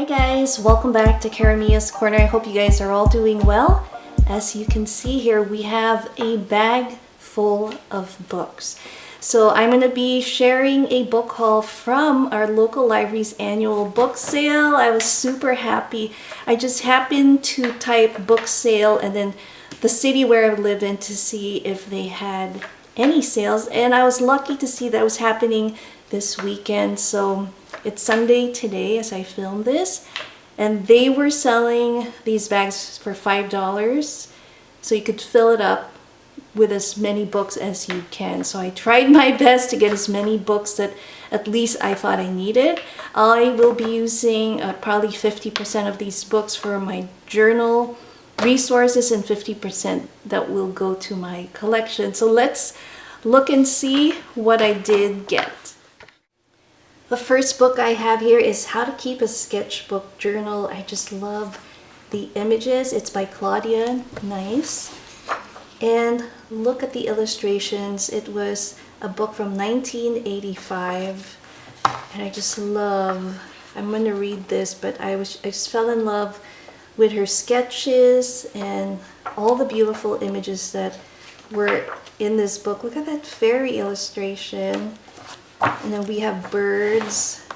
Hi guys, welcome back to Caramia's Corner. I hope you guys are all doing well. As you can see here, we have a bag full of books. So I'm going to be sharing a book haul from our local library's annual book sale. I was super happy. I just happened to type book sale and then the city where I lived in to see if they had any sales, and I was lucky to see that was happening this weekend. So it's Sunday today as I film this, and they were selling these bags for $5, so you could fill it up with as many books as you can. So I tried my best to get as many books that at least I thought I needed. I will be using probably 50% of these books for my journal resources and 50% that will go to my collection. So let's look and see what I did get. The first book I have here is How to Keep a Sketchbook Journal. I just love the images. It's by Claudia Nice. And look at the illustrations. It was a book from 1985. And I just love, I'm going to read this, but I just fell in love with her sketches and all the beautiful images that were in this book. Look at that fairy illustration. And then we have birds,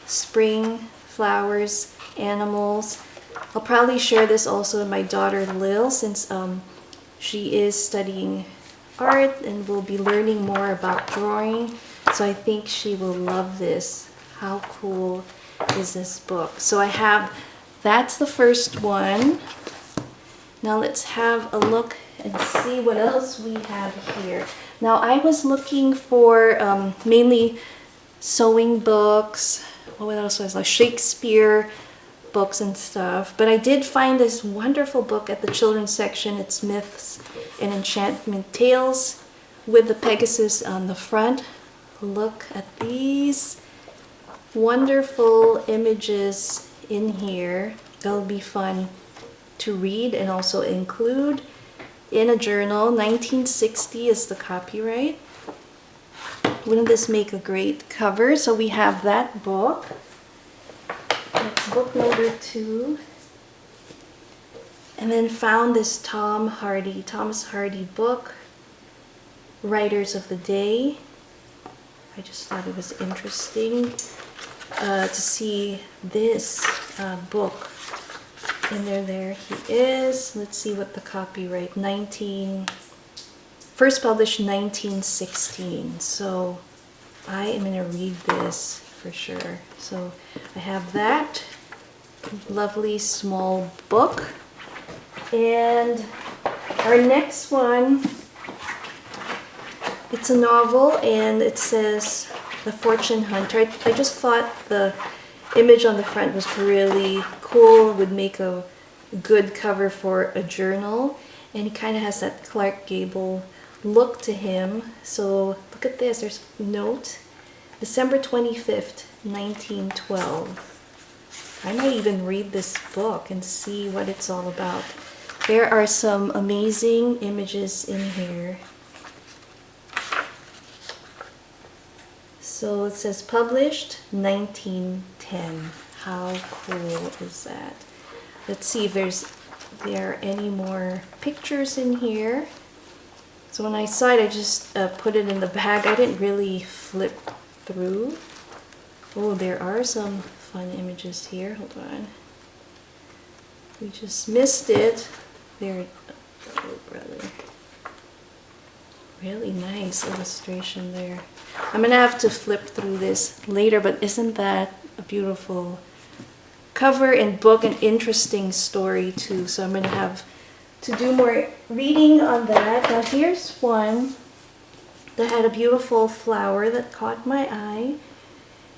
spring, flowers, animals. I'll probably share this also with my daughter Lil, since she is studying art and will be learning more about drawing. So I think she will love this. How cool is this book? So that's the first one. Now let's have a look and see what else we have here. Now I was looking for mainly sewing books. What else was like Shakespeare books and stuff. But I did find this wonderful book at the children's section. It's Myths and Enchantment Tales with the Pegasus on the front. Look at these wonderful images in here. That'll be fun to read and also include in a journal. 1960 is the copyright. Wouldn't this make a great cover? So we have that book. That's book number 2. And then found this Thomas Hardy book, Writers of the Day. I just thought it was interesting to see this book. And there he is. Let's see what the copyright, first published 1916. So I am going to read this for sure. So I have that lovely small book. And our next one, it's a novel and it says The Fortune Hunter. I just thought the image on the front was really cool, would make a good cover for a journal, and he kind of has that Clark Gable look to him. So look at this, there's a note, December 25th, 1912. I might even read this book and see what it's all about. There are some amazing images in here. So it says published 1910. How cool is that? Let's see if there are any more pictures in here. So when I saw it, I just put it in the bag. I didn't really flip through. Oh, there are some fun images here. Hold on. We just missed it. There. Oh, brother. Really nice illustration there. I'm gonna have to flip through this later, but isn't that a beautiful cover and book, an interesting story too? So I'm gonna have to do more reading on that. Now here's one that had a beautiful flower that caught my eye,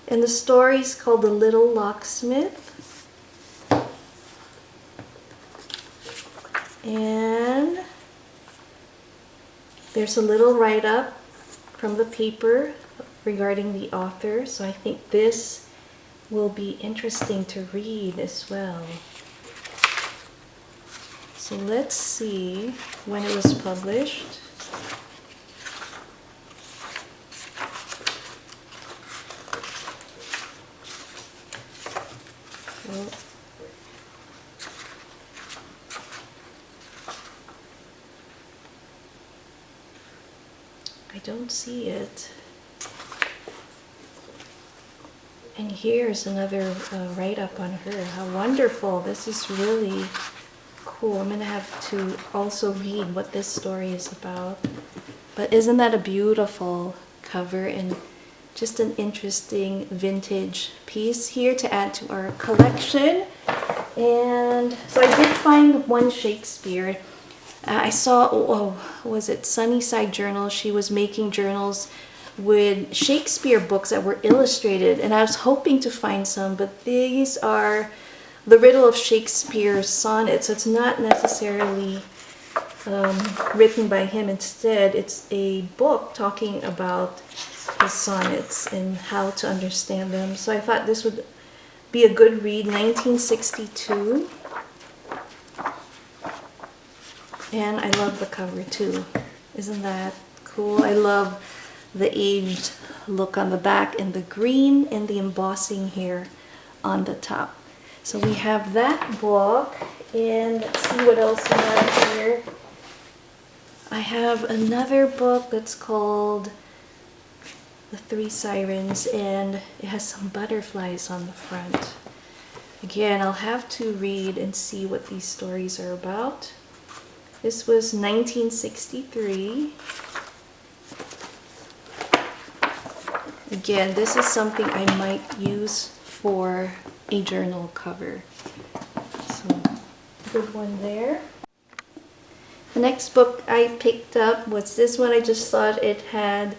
and the story is called The Little Locksmith. And there's a little write-up from the paper regarding the author, so I think this will be interesting to read as well. So let's see when it was published. Oh. I don't see it. And here's another write-up on her. How wonderful. This is really cool. I'm gonna have to also read what this story is about. But isn't that a beautiful cover and just an interesting vintage piece here to add to our collection. And so I did find one Shakespeare. I saw, was it Sunnyside Journal? She was making journals with Shakespeare books that were illustrated, and I was hoping to find some, but these are the riddle of Shakespeare's sonnets. So it's not necessarily written by him. Instead, it's a book talking about his sonnets and how to understand them. So I thought this would be a good read. 1962. And I love the cover too. Isn't that cool? I love the aged look on the back and the green and the embossing here on the top. So we have that book, and let's see what else we have here. I have another book that's called The Three Sirens, and it has some butterflies on the front. Again, I'll have to read and see what these stories are about. This was 1963. Again, this is something I might use for a journal cover. So, good one there. The next book I picked up was this one. I just thought it had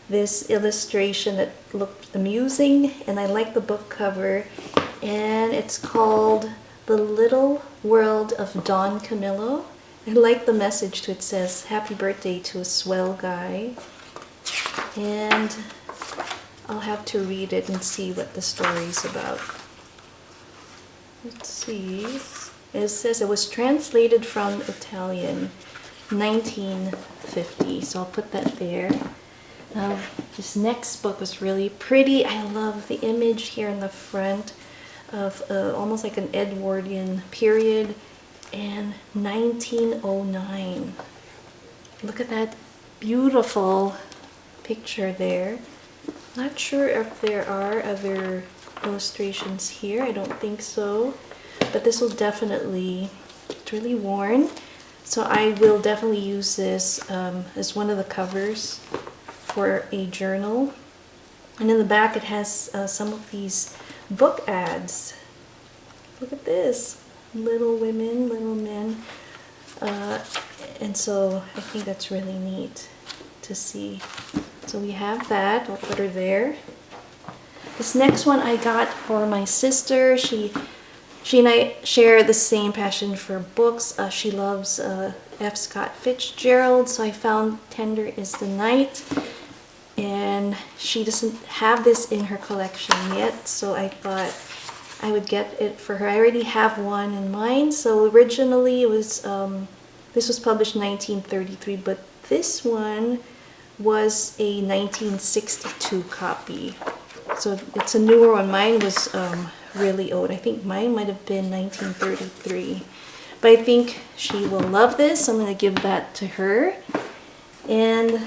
this illustration that looked amusing, and I like the book cover. And it's called The Little World of Don Camillo. I like the message to it. It says, "Happy birthday to a swell guy." And I'll have to read it and see what the story is about. Let's see. It says it was translated from Italian, 1950. So I'll put that there. Now, this next book was really pretty. I love the image here in the front of almost like an Edwardian period, and 1909. Look at that beautiful picture there. Not sure if there are other illustrations here. I don't think so. But this will definitely, it's really worn. So I will definitely use this as one of the covers for a journal. And in the back it has some of these book ads. Look at this. Little women, little men. And so I think that's really neat to see. So we have that. I'll put her there. This next one I got for my sister. She and I share the same passion for books. She loves F. Scott Fitzgerald, so I found Tender is the Night. And she doesn't have this in her collection yet, so I thought I would get it for her. I already have one in mind. So originally it was, this was published in 1933, but this one was a 1962 copy. So it's a newer one. Mine was really old. I think mine might have been 1933. But I think she will love this. I'm going to give that to her. And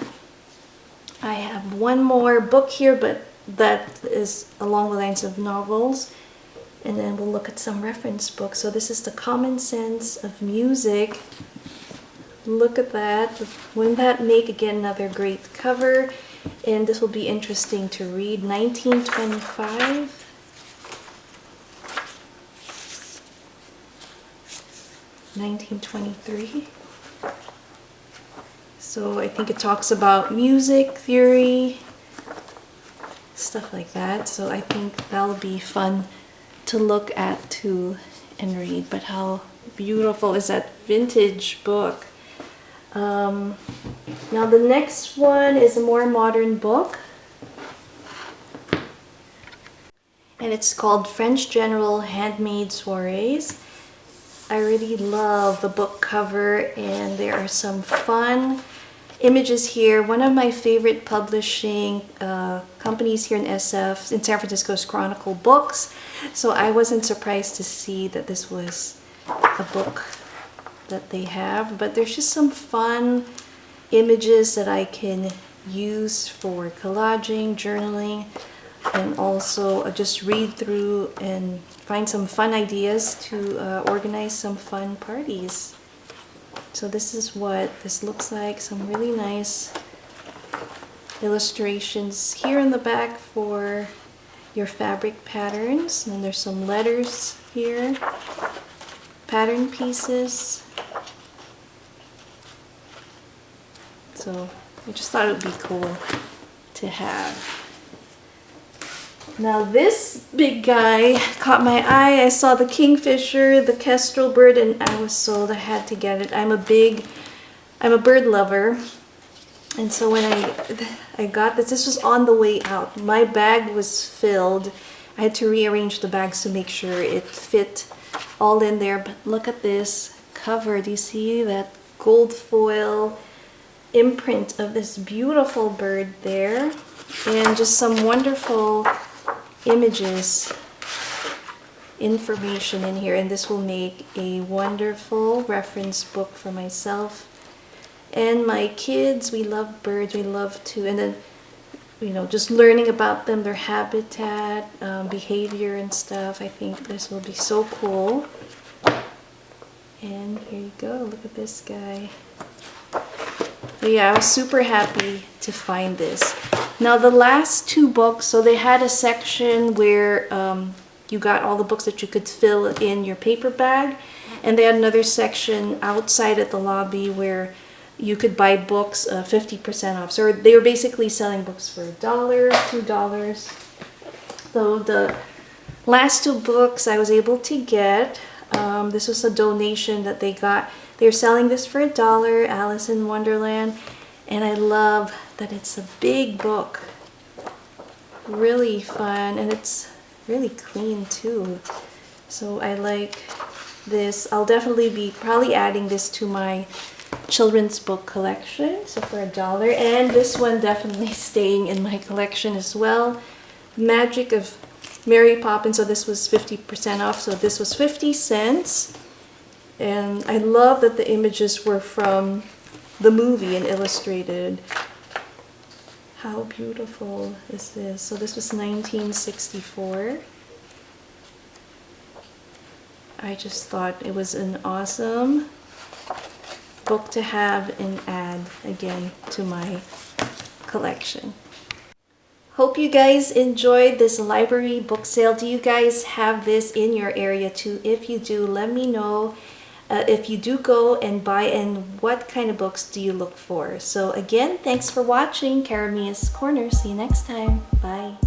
I have one more book here, but that is along the lines of novels. And then we'll look at some reference books. So this is The Common Sense of Music. Look at that. Wouldn't that make, again, another great cover? And this will be interesting to read. 1925. (1923). So I think it talks about music theory, stuff like that. So I think that'll be fun to look at too and read. But how beautiful is that vintage book? Now the next one is a more modern book, and it's called French General Handmade Soares. I really love the book cover, and there are some fun images here. One of my favorite publishing companies here in SF, in San Francisco, is Chronicle Books. So I wasn't surprised to see that this was a book that they have. But there's just some fun images that I can use for collaging, journaling, and also just read through and find some fun ideas to organize some fun parties. So this is what this looks like. Some really nice illustrations here in the back for your fabric patterns. And then there's some letters here, pattern pieces. So I just thought it would be cool to have. Now this big guy caught my eye. I saw the kingfisher, the kestrel bird, and I was sold. I had to get it. I'm a bird lover. And so when I got this was on the way out. My bag was filled. I had to rearrange the bags to make sure it fit all in there. But look at this cover. Do you see that gold foil imprint of this beautiful bird there? And just some wonderful images, information in here, and this will make a wonderful reference book for myself and my kids. We love birds. We love to, and then, you know, just learning about them, their habitat, behavior and stuff. I think this will be so cool. And here you go. Look at this guy. But yeah, I was super happy to find this. Now the last two books, so they had a section where you got all the books that you could fill in your paper bag, and they had another section outside at the lobby where you could buy books 50% off. So they were basically selling books for $1, $2. So the last two books I was able to get, this was a donation that they got. They're selling this for $1, Alice in Wonderland. And I love that it's a big book. Really fun, and it's really clean too. So I like this. I'll definitely be probably adding this to my children's book collection. So for $1. And this one definitely staying in my collection as well. Magic of Mary Poppins. So this was 50% off. So this was 50 cents. And I love that the images were from the movie and illustrated. How beautiful is this? So this was 1964. I just thought it was an awesome book to have and add again to my collection. Hope you guys enjoyed this library book sale. Do you guys have this in your area too? If you do, let me know. If you do go and buy, and what kind of books do you look for? So again, thanks for watching Cara Corner. See you next time. Bye.